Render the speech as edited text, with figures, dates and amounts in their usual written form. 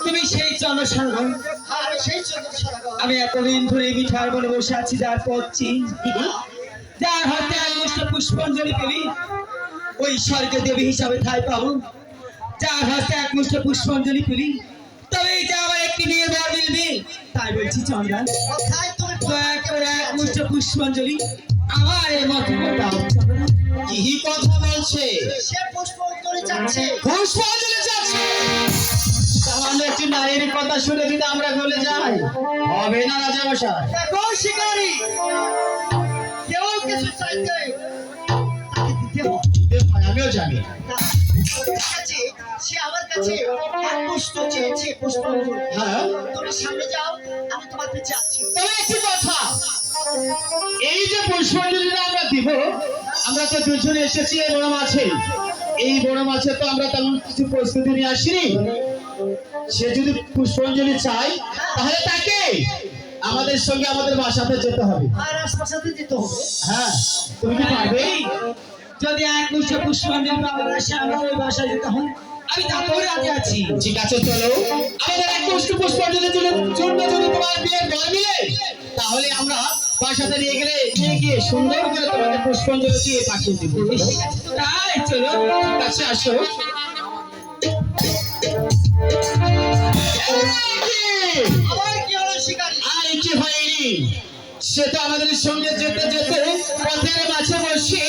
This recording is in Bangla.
তুমি সেই জনসাধারণ, আমি এতদিন ধরে মিঠার বলে বসে আছি, যার পড়ছি, যার হাতে এক মুষ্ট পুষ্পাঞ্জলি পেলি ওই স্বর্গে দেবী হিসাবে ঠাঁই পাবো। যার হাতে এক মুষ্ট পুষ্পাঞ্জলি পেলি তবেই যে আমার একটি মেয়ে বর মিলবে। তাই বলছি চন্দ্রা, দয়া করে এক মুষ্ট পুষ্পাঞ্জলি আমার এই মতো দাও। কি কথা বলছে? সে পুষ্পাঞ্জলি চাচ্ছে। পুষ্পাঞ্জলি চাচ্ছে? তাহলে একটি নারীর কথা শুনে দিতে আমরা গলে যাই, হবে না রাজা মশাই? দেখো শিকারী, কেউ কিছু চাইতে তাকে দিতে হয়। দিতে হয়, আমিও জানি। সে আমার কাছে এক পুষ্প চেয়েছে, পুষ্পাঞ্জলি। হ্যাঁ, তুমি সামনে যাও, আমি তোমার পিছে আছি। তবে একটি কথা, এই যে পুষ্পাঞ্জলিটা আমরা দিব, আমরা তো দুজনে এসেছি এই বড় মাছে। এই বড় মাছে তো আমরা তেমন কিছু প্রস্তুতি নিয়ে আসিনি। সে যদি পুষ্পাঞ্জলি চাই তাহলে তাকে আমাদের সঙ্গে আমাদের বাসাতে যেতে হবে। আর রাজপ্রাসাদে যেতে হবে। হ্যাঁ, তুমি কি পারবে? যদি এক মুষ্ট পুষ্পাঞ্জলি পাওয়ার আসে আমার ওই বাসায় যেতে হয়, আমি তাতেও রাজি আছি। ঠিক আছে, চলো আমাদের এক মুষ্ট পুষ্পাঞ্জলির জন্য যদি তোমার বিয়ের বর মিলে তাহলে আমরা বাসাতে নিয়ে গিয়ে সুন্দর করে তোমাকে পুষ্পাঞ্জলি দিয়ে পাঠিয়ে দেবো। তাই চলো। ঠিক আছে, আসো। আবার কি হলো শিকারী? আর কি হয়নি, সে তো আমাদের সঙ্গে যেতে যেতে পথের মাঝে বসে